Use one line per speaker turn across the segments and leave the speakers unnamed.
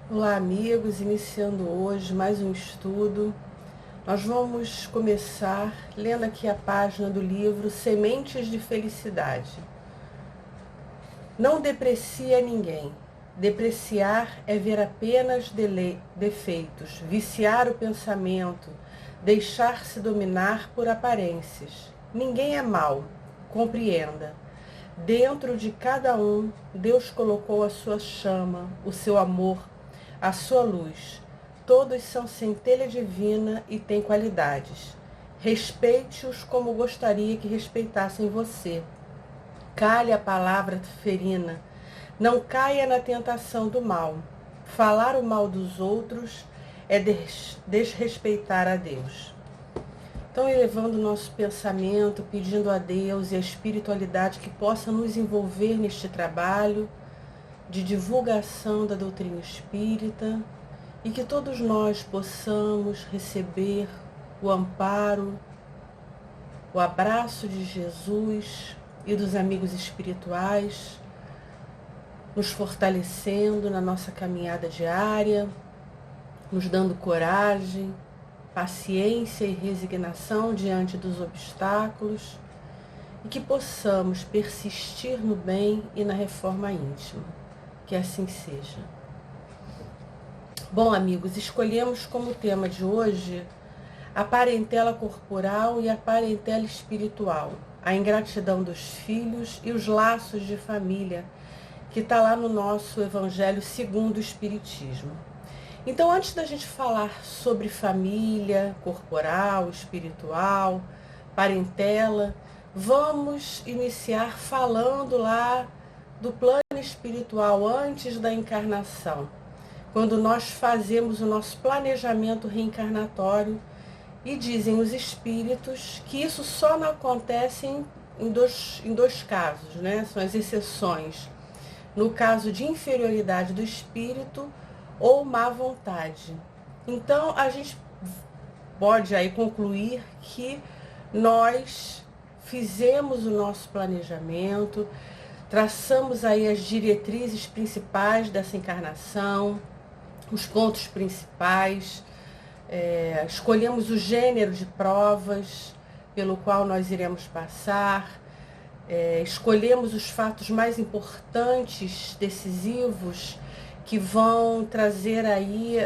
Olá, amigos, iniciando hoje mais um estudo. Nós vamos começar lendo aqui a página do livro Sementes de Felicidade. Não deprecia ninguém. Depreciar é ver apenas defeitos, viciar o pensamento, deixar-se dominar por aparências. Ninguém é mau, compreenda. Dentro de cada um, Deus colocou a sua chama, o seu amor, a sua luz. Todos são centelha divina e têm qualidades. Respeite-os como gostaria que respeitassem você. Cale a palavra ferina. Não caia na tentação do mal. Falar o mal dos outros é desrespeitar a Deus. Então, elevando o nosso pensamento, pedindo a Deus e a espiritualidade que possa nos envolver neste trabalho de divulgação da doutrina espírita e que todos nós possamos receber o amparo, o abraço de Jesus e dos amigos espirituais, nos fortalecendo na nossa caminhada diária, nos dando coragem, paciência e resignação diante dos obstáculos e que possamos persistir no bem e na reforma íntima. Que assim seja. Bom, amigos, escolhemos como tema de hoje a parentela corporal e a parentela espiritual, a ingratidão dos filhos e os laços de família, que está lá no nosso Evangelho segundo o Espiritismo. Então, antes da gente falar sobre família corporal, espiritual, parentela, vamos iniciar falando lá do plano espiritual antes da encarnação, quando nós fazemos o nosso planejamento reencarnatório e dizem os espíritos que isso só não acontece em dois casos, né? São as exceções. No caso de inferioridade do espírito ou má vontade. Então, a gente pode aí concluir que nós fizemos o nosso planejamento, traçamos aí as diretrizes principais dessa encarnação, os pontos principais, escolhemos o gênero de provas pelo qual nós iremos passar, escolhemos os fatos mais importantes, decisivos, que vão trazer aí,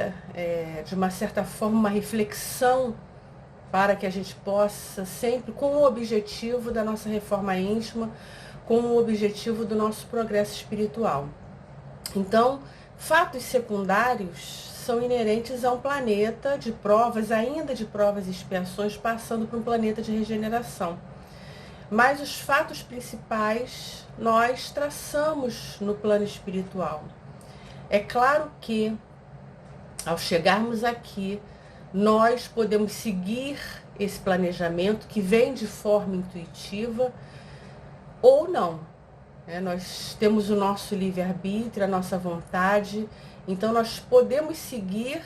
de uma certa forma, uma reflexão para que a gente possa sempre, com o objetivo da nossa reforma íntima, com o objetivo do nosso progresso espiritual. Então, fatos secundários são inerentes a um planeta de provas, ainda de provas e expiações, passando por um planeta de regeneração. Mas os fatos principais nós traçamos no plano espiritual. É claro que, ao chegarmos aqui, nós podemos seguir esse planejamento que vem de forma intuitiva ou não. Nós temos o nosso livre-arbítrio, a nossa vontade, então nós podemos seguir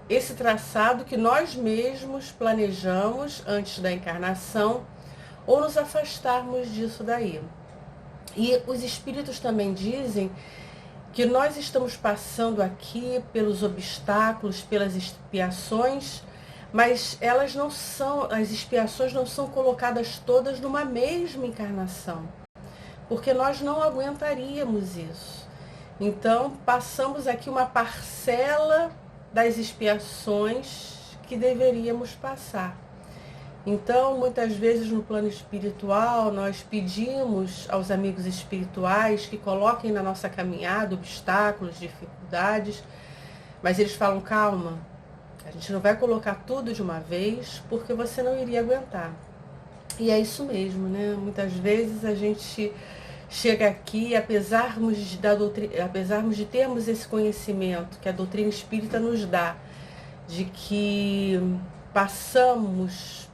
esse traçado que nós mesmos planejamos antes da encarnação ou nos afastarmos disso daí. E os espíritos também dizem que nós estamos passando aqui pelos obstáculos, pelas expiações, mas as expiações não são colocadas todas numa mesma encarnação, porque nós não aguentaríamos isso. Então, passamos aqui uma parcela das expiações que deveríamos passar. Então, muitas vezes no plano espiritual, nós pedimos aos amigos espirituais que coloquem na nossa caminhada obstáculos, dificuldades, mas eles falam, calma, a gente não vai colocar tudo de uma vez, porque você não iria aguentar. E é isso mesmo, né? Muitas vezes a gente chega aqui, apesar de termos esse conhecimento que a doutrina espírita nos dá, de que passamos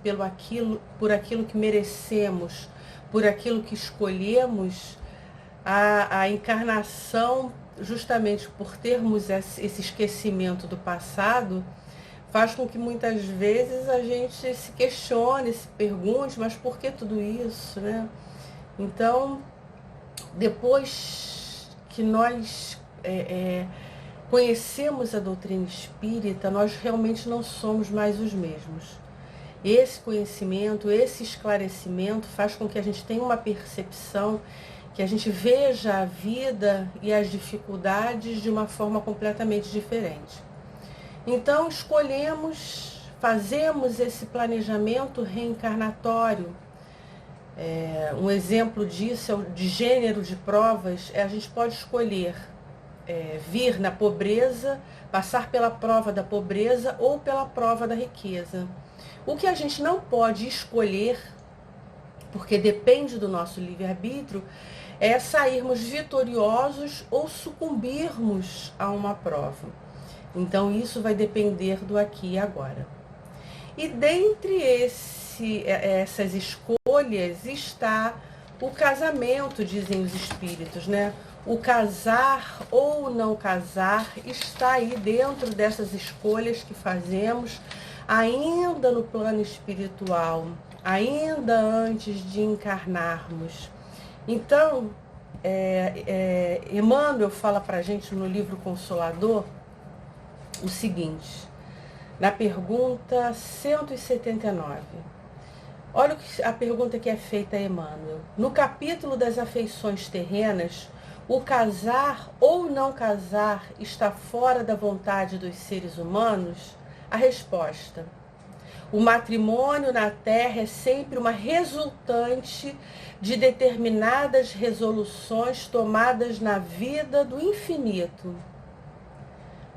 por aquilo que merecemos, por aquilo que escolhemos, a encarnação, justamente por termos esse esquecimento do passado, faz com que muitas vezes a gente se questione, se pergunte, mas por que tudo isso, né? Então, depois que nós conhecemos a doutrina espírita, nós realmente não somos mais os mesmos. Esse conhecimento, esse esclarecimento faz com que a gente tenha uma percepção, que a gente veja a vida e as dificuldades de uma forma completamente diferente. Então, fazemos esse planejamento reencarnatório. Um exemplo disso, de gênero de provas, a gente pode escolher vir na pobreza, passar pela prova da pobreza ou pela prova da riqueza. O que a gente não pode escolher, porque depende do nosso livre-arbítrio, é sairmos vitoriosos ou sucumbirmos a uma prova. Então, isso vai depender do aqui e agora. E dentre essas escolhas está o casamento, dizem os espíritos, né? O casar ou não casar está aí dentro dessas escolhas que fazemos, ainda no plano espiritual, ainda antes de encarnarmos. Então, Emmanuel fala para a gente no livro Consolador o seguinte, na pergunta 179. Olha a pergunta que é feita a Emmanuel. No capítulo das afeições terrenas, o casar ou não casar está fora da vontade dos seres humanos? A resposta: o matrimônio na Terra é sempre uma resultante de determinadas resoluções tomadas na vida do infinito.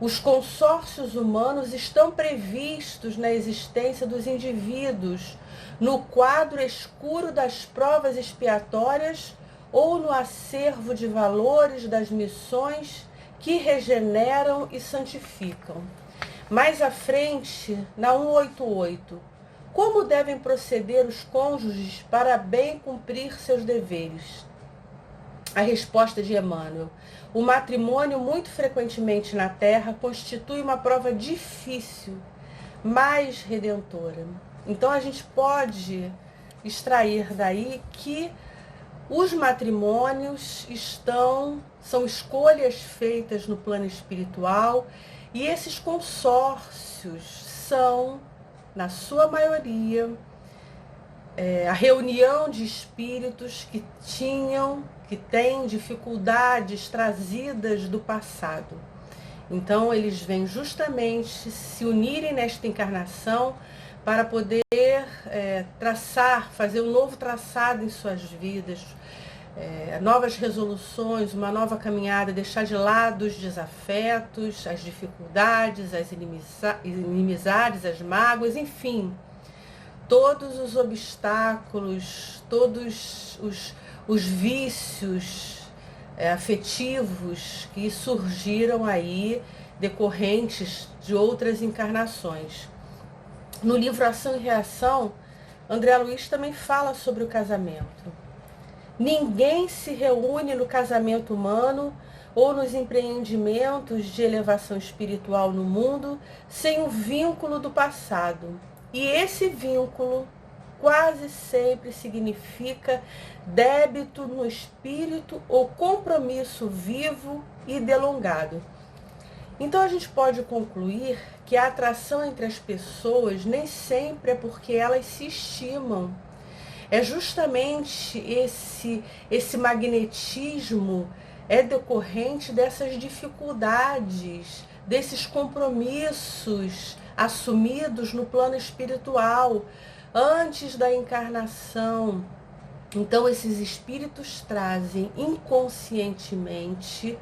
Os consórcios humanos estão previstos na existência dos indivíduos, no quadro escuro das provas expiatórias ou no acervo de valores das missões que regeneram e santificam. Mais à frente, na 188, como devem proceder os cônjuges para bem cumprir seus deveres? A resposta de Emmanuel: o matrimônio, muito frequentemente na Terra, constitui uma prova difícil, mas redentora. Então, a gente pode extrair daí que os matrimônios são escolhas feitas no plano espiritual, e esses consórcios são, na sua maioria, a reunião de espíritos que têm dificuldades trazidas do passado. Então, eles vêm justamente se unirem nesta encarnação para poder fazer um novo traçado em suas vidas, novas resoluções, uma nova caminhada, deixar de lado os desafetos, as dificuldades, as inimizades, as mágoas, enfim, todos os obstáculos, todos os vícios afetivos que surgiram aí decorrentes de outras encarnações. No livro Ação e Reação, André Luiz também fala sobre o casamento. Ninguém se reúne no casamento humano ou nos empreendimentos de elevação espiritual no mundo sem o vínculo do passado. E esse vínculo quase sempre significa débito no espírito ou compromisso vivo e delongado. Então a gente pode concluir que a atração entre as pessoas nem sempre é porque elas se estimam. É justamente esse magnetismo decorrente dessas dificuldades, desses compromissos assumidos no plano espiritual, antes da encarnação. Então, esses espíritos trazem inconscientemente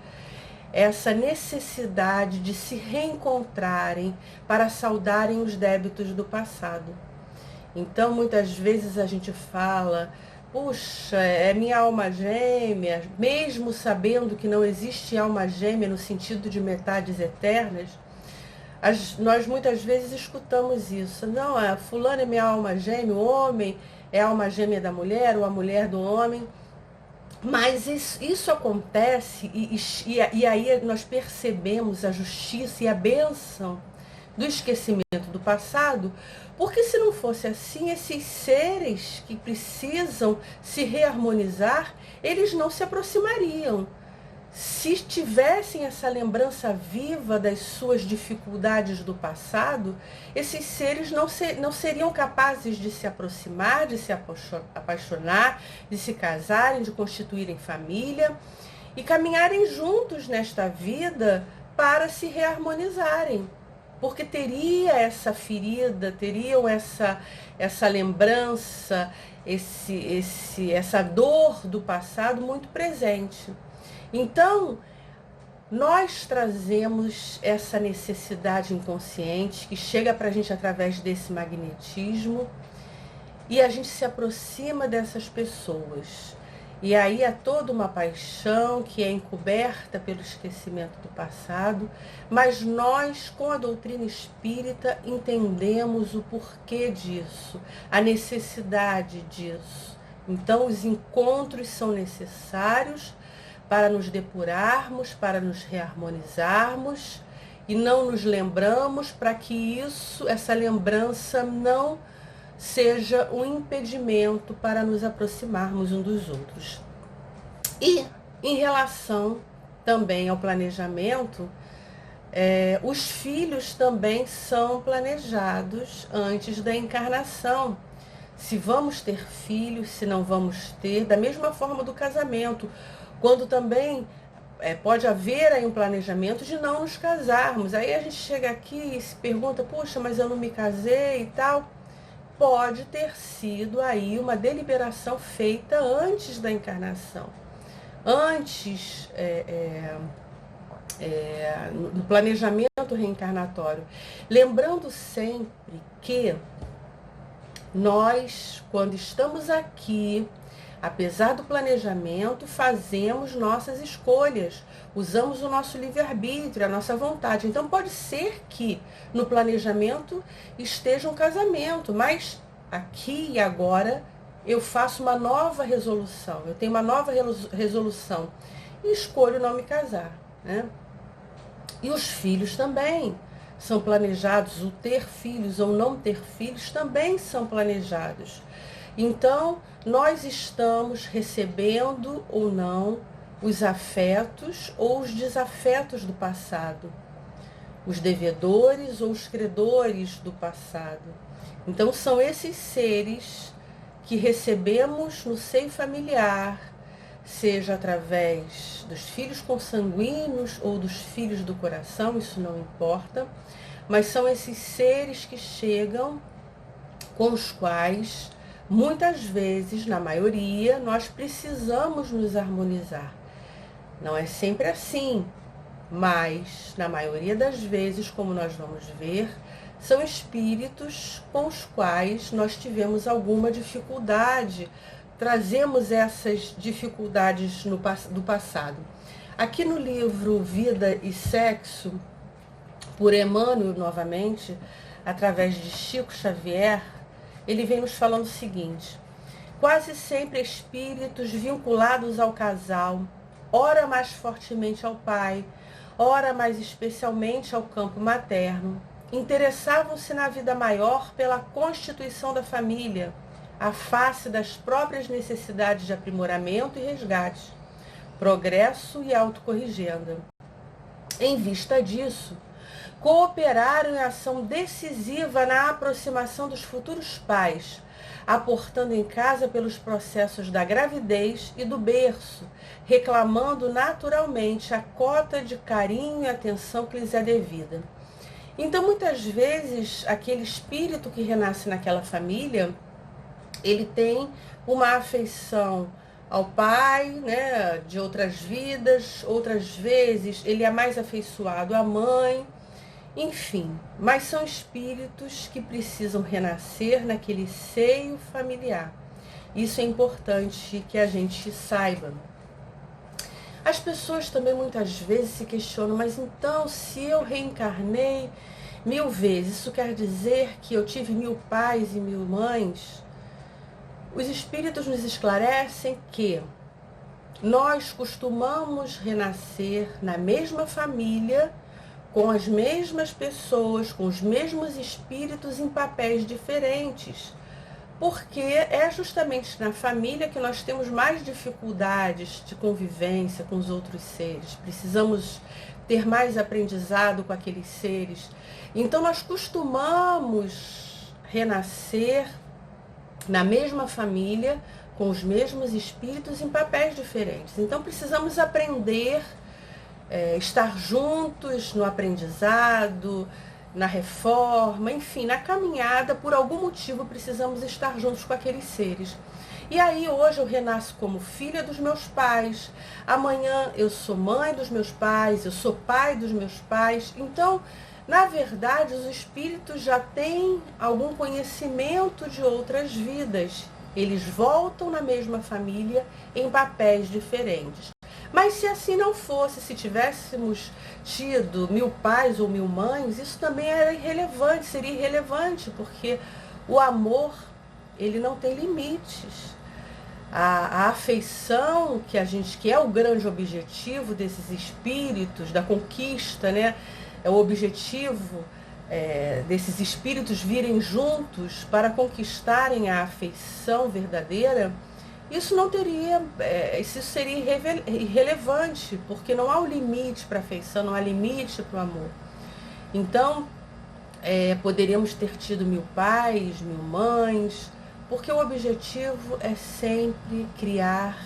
essa necessidade de se reencontrarem para saudarem os débitos do passado. Então, muitas vezes a gente fala, puxa, é minha alma gêmea, mesmo sabendo que não existe alma gêmea no sentido de metades eternas, nós muitas vezes escutamos isso. Não, fulano é minha alma gêmea, o homem é a alma gêmea da mulher, ou a mulher do homem. Mas isso acontece e aí nós percebemos a justiça e a bênção do esquecimento do passado, porque se não fosse assim, esses seres que precisam se reharmonizar, eles não se aproximariam. se tivessem essa lembrança viva das suas dificuldades do passado, esses seres não seriam capazes de se aproximar, de se apaixonar, de se casarem, de constituírem família e caminharem juntos nesta vida para se reharmonizarem. Porque teria essa ferida, teriam essa lembrança, essa dor do passado muito presente. Então, nós trazemos essa necessidade inconsciente que chega para a gente através desse magnetismo e a gente se aproxima dessas pessoas. E aí é toda uma paixão que é encoberta pelo esquecimento do passado, mas nós, com a doutrina espírita, entendemos o porquê disso, a necessidade disso. Então, os encontros são necessários para nos depurarmos, para nos reharmonizarmos, e não nos lembramos para que essa lembrança não seja um impedimento para nos aproximarmos uns dos outros. E em relação também ao planejamento, os filhos também são planejados antes da encarnação. Se vamos ter filhos, se não vamos ter, da mesma forma do casamento, quando também pode haver aí um planejamento de não nos casarmos. Aí a gente chega aqui e se pergunta, poxa, mas eu não me casei e tal. Pode ter sido aí uma deliberação feita antes da encarnação, antes do planejamento reencarnatório. Lembrando sempre que nós, quando estamos aqui, apesar do planejamento, fazemos nossas escolhas, usamos o nosso livre-arbítrio, a nossa vontade. Então pode ser que no planejamento esteja um casamento, mas aqui e agora eu faço uma nova resolução, eu tenho uma nova resolução e escolho não me casar, né? E os filhos também são planejados, o ter filhos ou não ter filhos também são planejados. Então, nós estamos recebendo ou não os afetos ou os desafetos do passado, os devedores ou os credores do passado. Então, são esses seres que recebemos no seio familiar, seja através dos filhos consanguíneos ou dos filhos do coração, isso não importa, mas são esses seres que chegam com os quais muitas vezes, na maioria, nós precisamos nos harmonizar. Não é sempre assim, mas na maioria das vezes, como nós vamos ver, são espíritos com os quais nós tivemos alguma dificuldade, trazemos essas dificuldades do passado. Aqui no livro Vida e Sexo, por Emmanuel novamente, através de Chico Xavier, ele vem nos falando o seguinte: quase sempre espíritos vinculados ao casal, ora mais fortemente ao pai, ora mais especialmente ao campo materno, interessavam-se na vida maior pela constituição da família, à face das próprias necessidades de aprimoramento e resgate, progresso e autocorrigenda. Em vista disso, cooperaram em ação decisiva na aproximação dos futuros pais, aportando em casa pelos processos da gravidez e do berço, reclamando naturalmente a cota de carinho e atenção que lhes é devida. Então, muitas vezes, aquele espírito que renasce naquela família, ele tem uma afeição ao pai, né, de outras vidas, outras vezes ele é mais afeiçoado à mãe, enfim, mas são espíritos que precisam renascer naquele seio familiar. Isso é importante que a gente saiba. As pessoas também muitas vezes se questionam, mas então, se eu reencarnei 1000 vezes, isso quer dizer que eu tive 1000 pais e 1000 mães? Os espíritos nos esclarecem que nós costumamos renascer na mesma família, com as mesmas pessoas, com os mesmos espíritos em papéis diferentes. porque é justamente na família que nós temos mais dificuldades de convivência com os outros seres. Precisamos ter mais aprendizado com aqueles seres. Então nós costumamos renascer na mesma família, com os mesmos espíritos em papéis diferentes. Então precisamos aprender, estar juntos no aprendizado, na reforma, enfim, na caminhada. Por algum motivo precisamos estar juntos com aqueles seres. E aí hoje eu renasço como filha dos meus pais, amanhã eu sou mãe dos meus pais, eu sou pai dos meus pais. Então, na verdade, os espíritos já têm algum conhecimento de outras vidas. Eles voltam na mesma família em papéis diferentes. Mas se assim não fosse, se tivéssemos tido 1000 pais ou 1000 mães, isso também era irrelevante, seria irrelevante, porque o amor, ele não tem limites. A afeição que é o grande objetivo desses espíritos, da conquista, né? É o objetivo desses espíritos virem juntos para conquistarem a afeição verdadeira. Isso não teria, isso seria irrelevante, porque não há um limite para a afeição, não há limite para o amor. Então, poderíamos ter tido 1000 pais, 1000 mães, porque o objetivo é sempre criar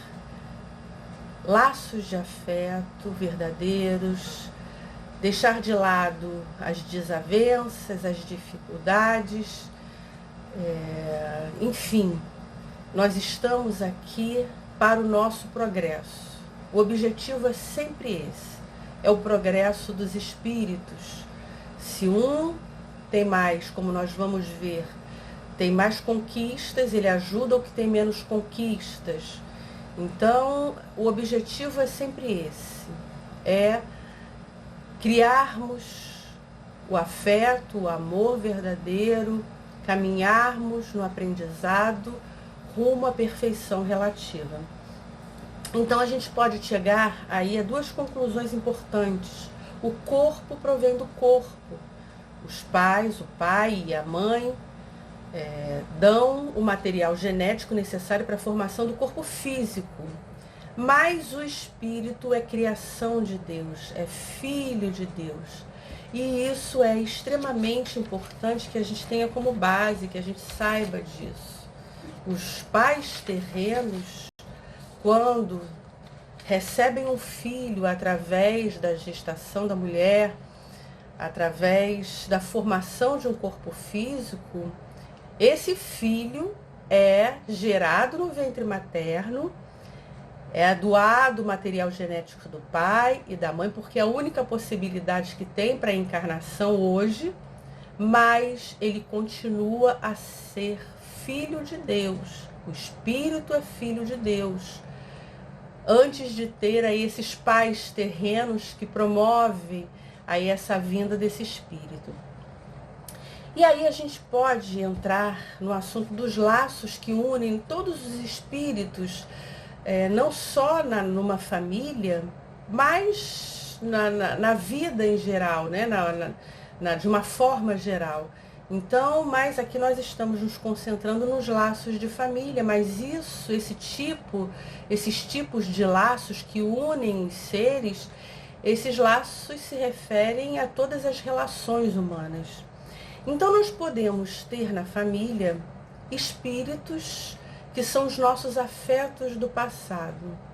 laços de afeto verdadeiros, deixar de lado as desavenças, as dificuldades, enfim. Nós estamos aqui para o nosso progresso. O objetivo é sempre esse, é o progresso dos espíritos. Se um tem mais, como nós vamos ver, tem mais conquistas, ele ajuda o que tem menos conquistas. Então, o objetivo é sempre esse, é criarmos o afeto, o amor verdadeiro, caminharmos no aprendizado rumo à perfeição relativa. Então a gente pode chegar aí a 2 conclusões importantes. O corpo provém do corpo. Os pais, o pai e a mãe, dão o material genético necessário para a formação do corpo físico. Mas o espírito é criação de Deus, é filho de Deus. E isso é extremamente importante que a gente tenha como base, que a gente saiba disso. Os pais terrenos, quando recebem um filho através da gestação da mulher, através da formação de um corpo físico, esse filho é gerado no ventre materno, é doado o material genético do pai e da mãe, porque é a única possibilidade que tem para a encarnação hoje, mas ele continua a ser filho de Deus. O espírito é filho de Deus. Antes de ter aí esses pais terrenos que promovem aí essa vinda desse espírito. E aí a gente pode entrar no assunto dos laços que unem todos os espíritos, não só numa família, mas na vida em geral, né? De uma forma geral. Então, mas aqui nós estamos nos concentrando nos laços de família, mas esses tipos de laços que unem os seres, esses laços se referem a todas as relações humanas. Então nós podemos ter na família espíritos que são os nossos afetos do passado.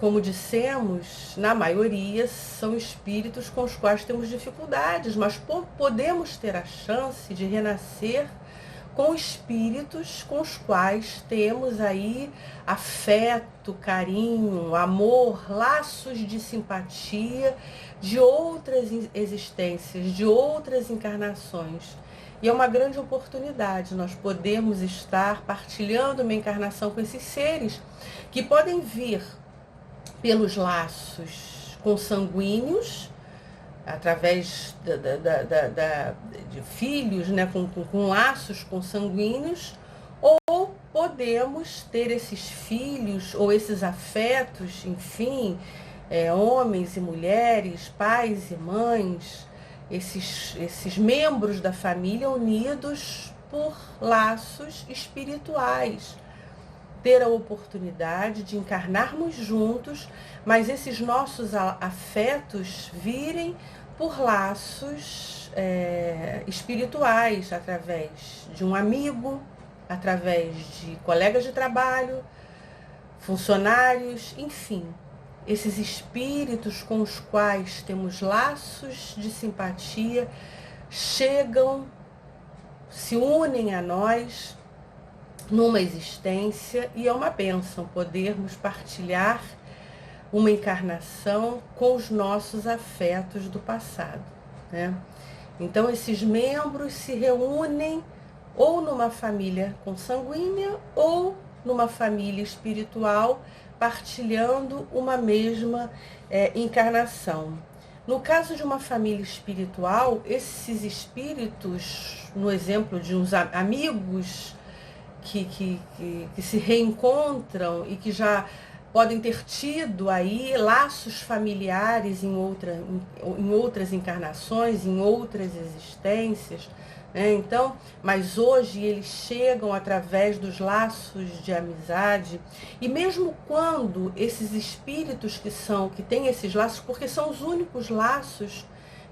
Como dissemos, na maioria são espíritos com os quais temos dificuldades, mas podemos ter a chance de renascer com espíritos com os quais temos aí afeto, carinho, amor, laços de simpatia de outras existências, de outras encarnações. E é uma grande oportunidade nós podermos estar partilhando uma encarnação com esses seres que podem vir pelos laços consanguíneos, através de filhos, né, com laços consanguíneos, ou podemos ter esses filhos ou esses afetos, enfim, homens e mulheres, pais e mães, esses membros da família unidos por laços espirituais, ter a oportunidade de encarnarmos juntos, mas esses nossos afetos virem por laços espirituais, através de um amigo, através de colegas de trabalho, funcionários, enfim. Esses espíritos com os quais temos laços de simpatia chegam, se unem a nós numa existência, e é uma bênção podermos partilhar uma encarnação com os nossos afetos do passado, né? Então esses membros se reúnem ou numa família consanguínea ou numa família espiritual, partilhando uma mesma encarnação. No caso de uma família espiritual, esses espíritos, no exemplo de uns amigos que se reencontram e que já podem ter tido aí laços familiares em outras encarnações, em outras existências, né? Então, mas hoje eles chegam através dos laços de amizade, e mesmo quando esses espíritos que têm esses laços, porque são os únicos laços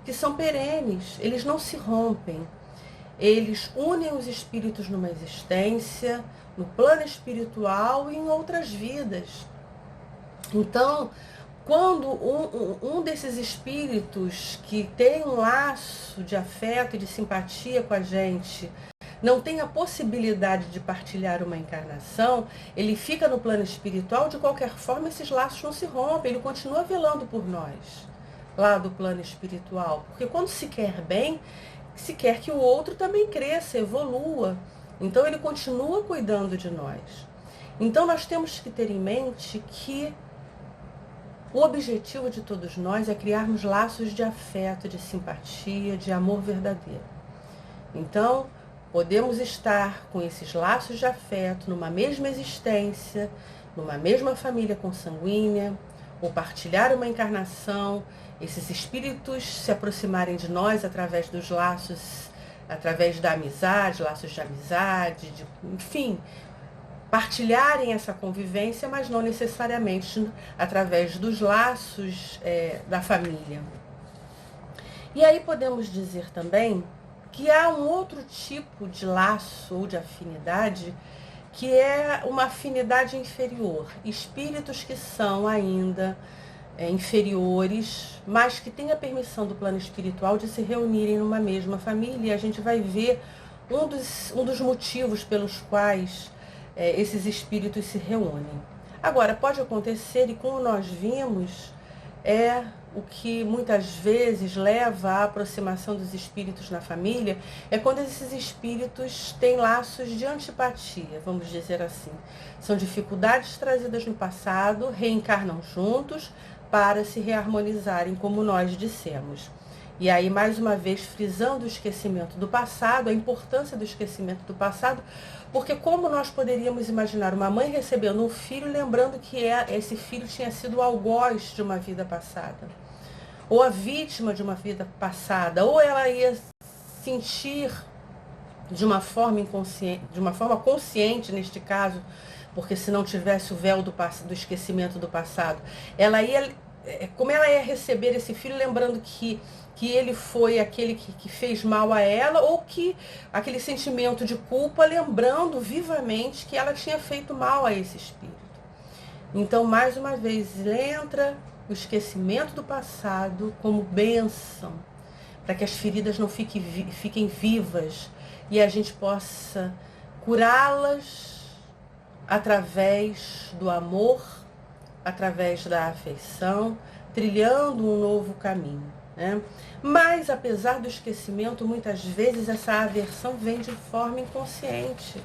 que são perenes, eles não se rompem. Eles unem os espíritos numa existência, no plano espiritual e em outras vidas. Então, quando um desses espíritos que tem um laço de afeto e de simpatia com a gente não tem a possibilidade de partilhar uma encarnação, ele fica no plano espiritual, de qualquer forma esses laços não se rompem, ele continua velando por nós, lá do plano espiritual. Porque quando se quer bem, se quer que o outro também cresça, evolua. Então ele continua cuidando de nós. Então nós temos que ter em mente que o objetivo de todos nós é criarmos laços de afeto, de simpatia, de amor verdadeiro. Então, podemos estar com esses laços de afeto numa mesma existência, numa mesma família consanguínea, ou partilhar uma encarnação, esses espíritos se aproximarem de nós através dos laços, através da amizade, laços de amizade, enfim, partilharem essa convivência, mas não necessariamente através dos laços da família. E aí podemos dizer também que há um outro tipo de laço ou de afinidade, que é uma afinidade inferior. Espíritos que são ainda inferiores, mas que têm a permissão do plano espiritual de se reunirem numa mesma família. E a gente vai ver um dos motivos pelos quais esses espíritos se reúnem. Agora, pode acontecer, e como nós vimos, o que muitas vezes leva à aproximação dos espíritos na família, é quando esses espíritos têm laços de antipatia, vamos dizer assim. São dificuldades trazidas no passado, reencarnam juntos para se reharmonizarem, como nós dissemos. E aí, mais uma vez, frisando o esquecimento do passado, a importância do esquecimento do passado, porque como nós poderíamos imaginar uma mãe recebendo um filho, lembrando que esse filho tinha sido o algoz de uma vida passada, ou a vítima de uma vida passada, ou ela ia sentir de uma forma inconsciente, de uma forma consciente neste caso, porque se não tivesse o véu do esquecimento do passado, como ela ia receber esse filho lembrando que ele foi aquele que fez mal a ela, ou que aquele sentimento de culpa, lembrando vivamente que ela tinha feito mal a esse espírito. Então, mais uma vez, entra o esquecimento do passado como bênção, para que as feridas não fiquem vivas e a gente possa curá-las através do amor, através da afeição, trilhando um novo caminho, né? Mas, apesar do esquecimento, muitas vezes essa aversão vem de forma inconsciente.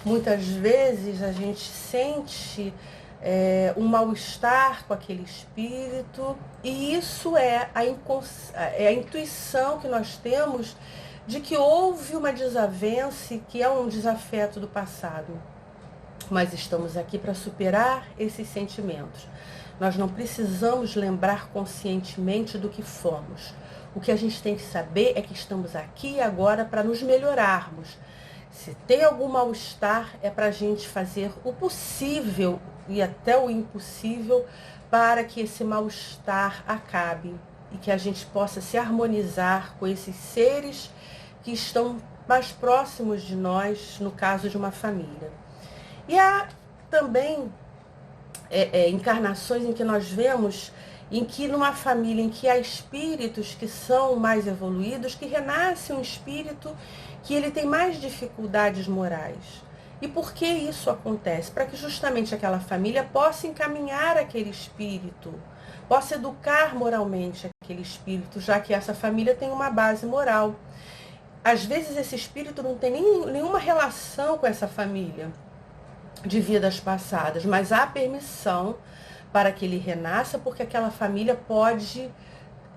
Muitas vezes a gente sente um mal-estar com aquele espírito, e isso é a intuição que nós temos de que houve uma desavença e que é um desafeto do passado. Mas estamos aqui para superar esses sentimentos. Nós não precisamos lembrar conscientemente do que fomos. O que a gente tem que saber é que estamos aqui e agora para nos melhorarmos. Se tem algum mal-estar, é para a gente fazer o possível e até o impossível para que esse mal-estar acabe e que a gente possa se harmonizar com esses seres que estão mais próximos de nós, no caso de uma família. E há também encarnações em que nós vemos em que numa família em que há espíritos que são mais evoluídos, que renasce um espírito que ele tem mais dificuldades morais. E por que isso acontece? Para que justamente aquela família possa encaminhar aquele espírito, possa educar moralmente aquele espírito, já que essa família tem uma base moral. Às vezes esse espírito não tem nenhuma relação com essa família de vidas passadas, mas há permissão para que ele renasça, porque aquela família pode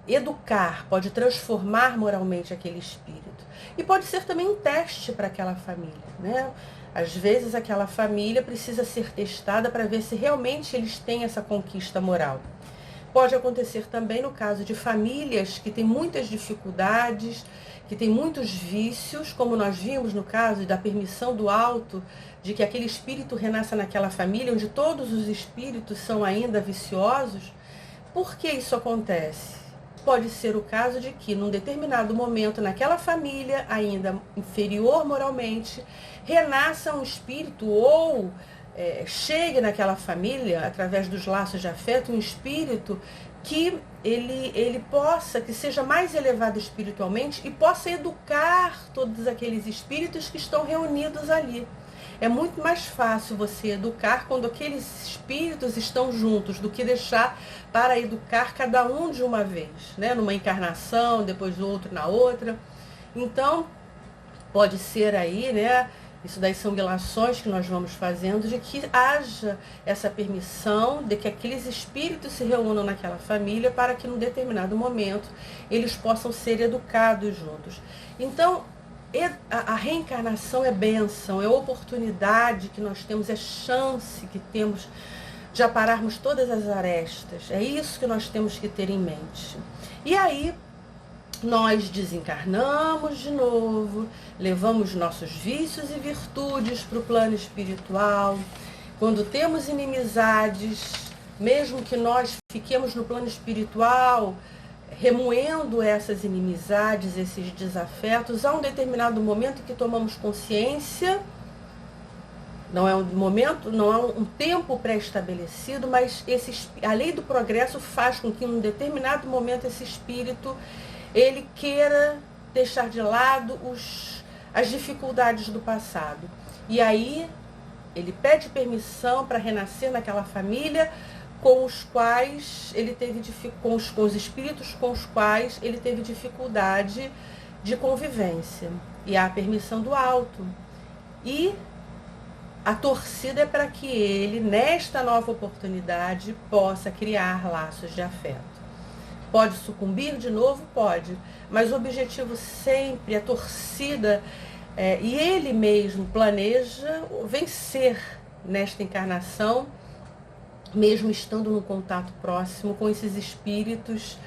educar, pode transformar moralmente aquele espírito. E pode ser também um teste para aquela família, né? Às vezes aquela família precisa ser testada para ver se realmente eles têm essa conquista moral. Pode acontecer também no caso de famílias que têm muitas dificuldades, que têm muitos vícios, como nós vimos no caso da permissão do alto, de que aquele espírito renasça naquela família, onde todos os espíritos são ainda viciosos. Por que isso acontece? Pode ser o caso de que, num determinado momento, naquela família, ainda inferior moralmente, renasça um espírito ou chegue naquela família, através dos laços de afeto, um espírito que ele possa, que seja mais elevado espiritualmente e possa educar todos aqueles espíritos que estão reunidos ali. É muito mais fácil você educar quando aqueles espíritos estão juntos do que deixar para educar cada um de uma vez, né? Numa encarnação, depois outro na outra. Então, pode ser aí, né? Isso daí são ilações que nós vamos fazendo, de que haja essa permissão de que aqueles espíritos se reúnam naquela família para que, num determinado momento, eles possam ser educados juntos. Então, a reencarnação é bênção, é oportunidade que nós temos, é chance que temos de apararmos todas as arestas. É isso que nós temos que ter em mente. E aí, nós desencarnamos de novo, levamos nossos vícios e virtudes para o plano espiritual. Quando temos inimizades, mesmo que nós fiquemos no plano espiritual, remoendo essas inimizades, esses desafetos, há um determinado momento que tomamos consciência, não é um momento, não é um tempo pré-estabelecido, mas a lei do progresso faz com que, em um determinado momento, esse espírito ele queira deixar de lado as dificuldades do passado. E aí ele pede permissão para renascer naquela família com os quais ele teve com os espíritos com os quais ele teve dificuldade de convivência. E há a permissão do alto. E a torcida é para que ele, nesta nova oportunidade, possa criar laços de afeto. Pode sucumbir de novo? Pode. Mas o objetivo sempre, a torcida, e ele mesmo planeja vencer nesta encarnação, mesmo estando no contato próximo com esses espíritos,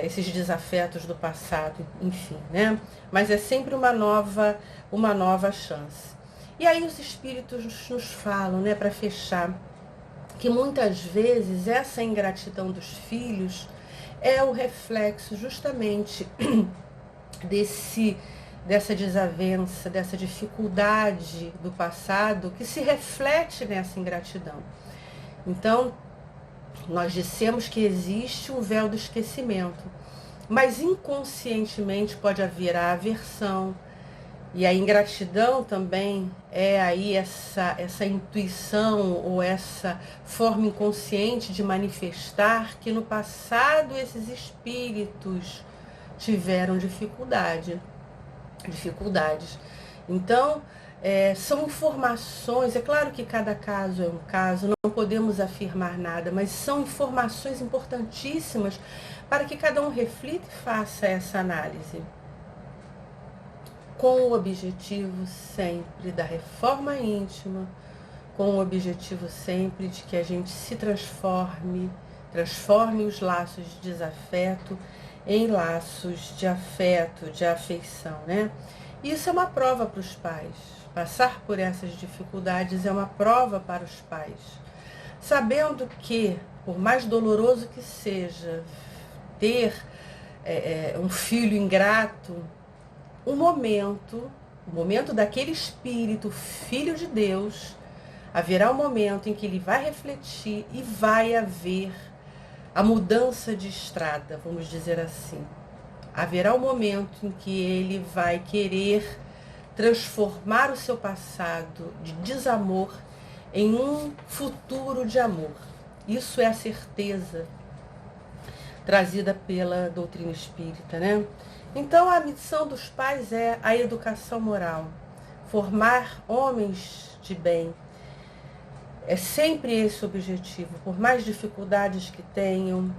esses desafetos do passado, enfim, né? Mas é sempre uma nova chance. E aí os espíritos nos falam, né, para fechar, que muitas vezes essa ingratidão dos filhos é o reflexo justamente dessa desavença, dessa dificuldade do passado que se reflete nessa ingratidão. Então, nós dissemos que existe um véu do esquecimento, mas inconscientemente pode haver a aversão, e a ingratidão também é aí essa intuição ou essa forma inconsciente de manifestar que no passado esses espíritos tiveram dificuldades. Então, são informações, é claro que cada caso é um caso, não podemos afirmar nada, mas são informações importantíssimas para que cada um reflita e faça essa análise, com o objetivo sempre da reforma íntima, com o objetivo sempre de que a gente se transforme os laços de desafeto em laços de afeto, de afeição, né? Isso é uma prova para os pais. Passar por essas dificuldades é uma prova para os pais. Sabendo que, por mais doloroso que seja, ter um filho ingrato, o momento daquele espírito, filho de Deus, haverá um momento em que ele vai refletir e vai haver a mudança de estrada, vamos dizer assim. Haverá um momento em que ele vai querer transformar o seu passado de desamor em um futuro de amor. Isso é a certeza trazida pela doutrina espírita, né? Então, a missão dos pais é a educação moral, formar homens de bem. É sempre esse o objetivo, por mais dificuldades que tenham,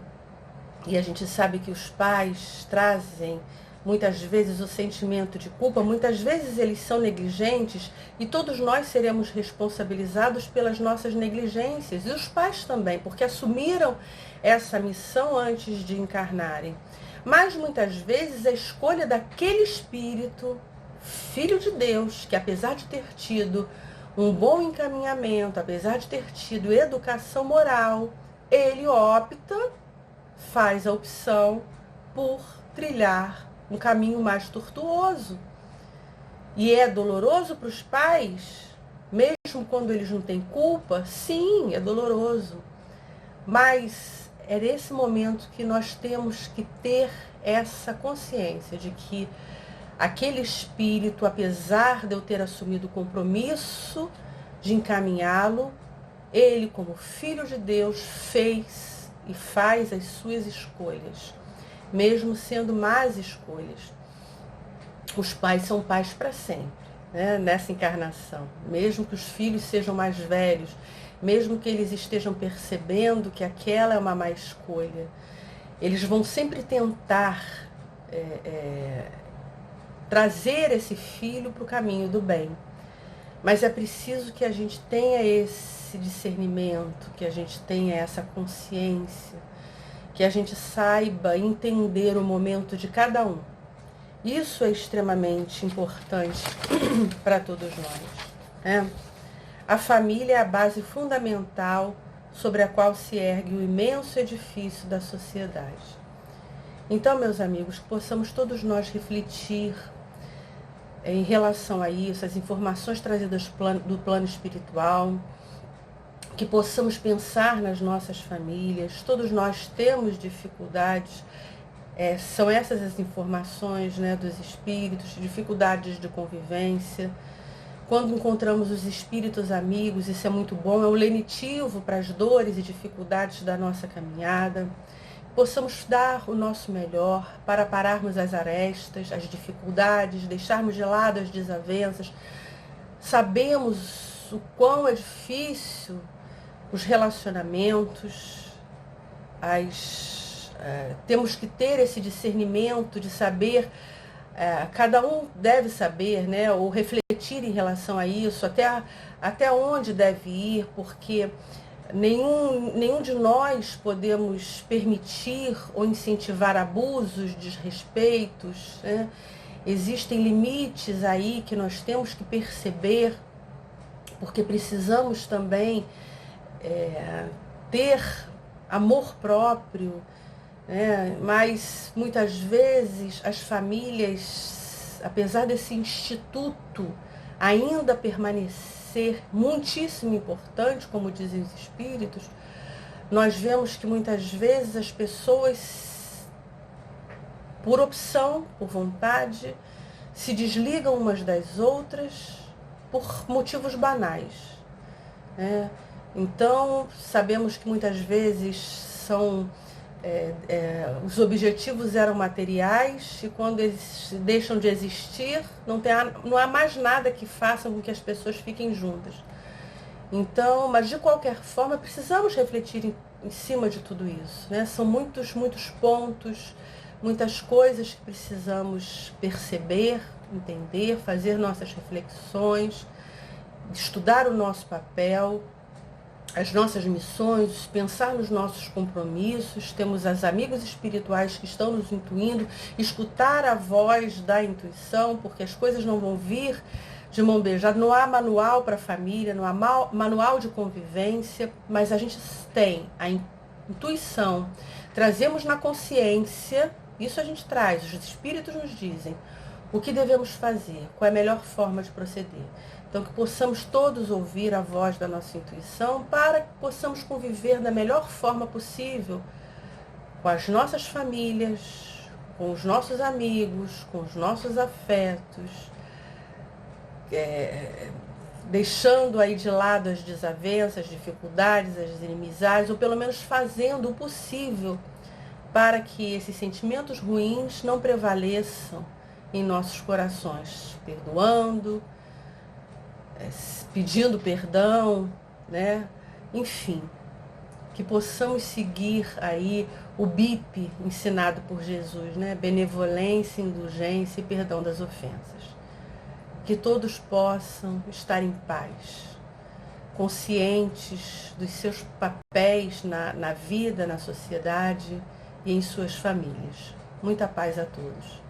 e a gente sabe que os pais trazem muitas vezes o sentimento de culpa, muitas vezes eles são negligentes e todos nós seremos responsabilizados pelas nossas negligências, e os pais também, porque assumiram essa missão antes de encarnarem. Mas muitas vezes a escolha daquele espírito, filho de Deus, que apesar de ter tido um bom encaminhamento, apesar de ter tido educação moral, ele faz a opção por trilhar um caminho mais tortuoso. E é doloroso para os pais, mesmo quando eles não têm culpa? Sim, é doloroso. Mas é nesse momento que nós temos que ter essa consciência de que aquele espírito, apesar de eu ter assumido o compromisso de encaminhá-lo, ele, como filho de Deus, fez e faz as suas escolhas, mesmo sendo más escolhas. Os pais são pais para sempre, né? Nessa encarnação, mesmo que os filhos sejam mais velhos, mesmo que eles estejam percebendo que aquela é uma má escolha, eles vão sempre tentar trazer esse filho para o caminho do bem. Mas é preciso que a gente tenha esse discernimento, que a gente tenha essa consciência, que a gente saiba entender o momento de cada um. Isso é extremamente importante para todos nós, né? A família é a base fundamental sobre a qual se ergue o imenso edifício da sociedade. Então, meus amigos, possamos todos nós refletir em relação a isso, as informações trazidas do plano espiritual, que possamos pensar nas nossas famílias. Todos nós temos dificuldades, são essas as informações, né, dos espíritos, dificuldades de convivência. Quando encontramos os espíritos amigos, isso é muito bom, é um lenitivo para as dores e dificuldades da nossa caminhada. Possamos dar o nosso melhor para pararmos as arestas, as dificuldades, deixarmos de lado as desavenças. Sabemos o quão é difícil os relacionamentos, temos que ter esse discernimento de saber, cada um deve saber, né, ou refletir em relação a isso, até onde deve ir, porque nenhum de nós podemos permitir ou incentivar abusos, desrespeitos, né? Existem limites aí que nós temos que perceber, porque precisamos também ter amor próprio, né? Mas muitas vezes as famílias, apesar desse instituto ainda permanecer muitíssimo importante, como dizem os espíritos, nós vemos que muitas vezes as pessoas, por opção, por vontade, se desligam umas das outras por motivos banais, né? Então, sabemos que muitas vezes os objetivos eram materiais e quando eles deixam de existir, não há mais nada que faça com que as pessoas fiquem juntas. Então, mas de qualquer forma, precisamos refletir em cima de tudo isso, né? São muitos pontos, muitas coisas que precisamos perceber, entender, fazer nossas reflexões, estudar o nosso papel, as nossas missões, pensar nos nossos compromissos. Temos os amigos espirituais que estão nos intuindo, escutar a voz da intuição, porque as coisas não vão vir de mão beijada. Não há manual para a família, não há manual de convivência, mas a gente tem a intuição, trazemos na consciência, isso a gente traz, os espíritos nos dizem o que devemos fazer, qual é a melhor forma de proceder. Então, que possamos todos ouvir a voz da nossa intuição para que possamos conviver da melhor forma possível com as nossas famílias, com os nossos amigos, com os nossos afetos, deixando aí de lado as desavenças, as dificuldades, as inimizades, ou pelo menos fazendo o possível para que esses sentimentos ruins não prevaleçam em nossos corações, perdoando, pedindo perdão, né? Enfim, que possamos seguir aí o BIP ensinado por Jesus, né? Benevolência, indulgência e perdão das ofensas. Que todos possam estar em paz, conscientes dos seus papéis na vida, na sociedade e em suas famílias. Muita paz a todos.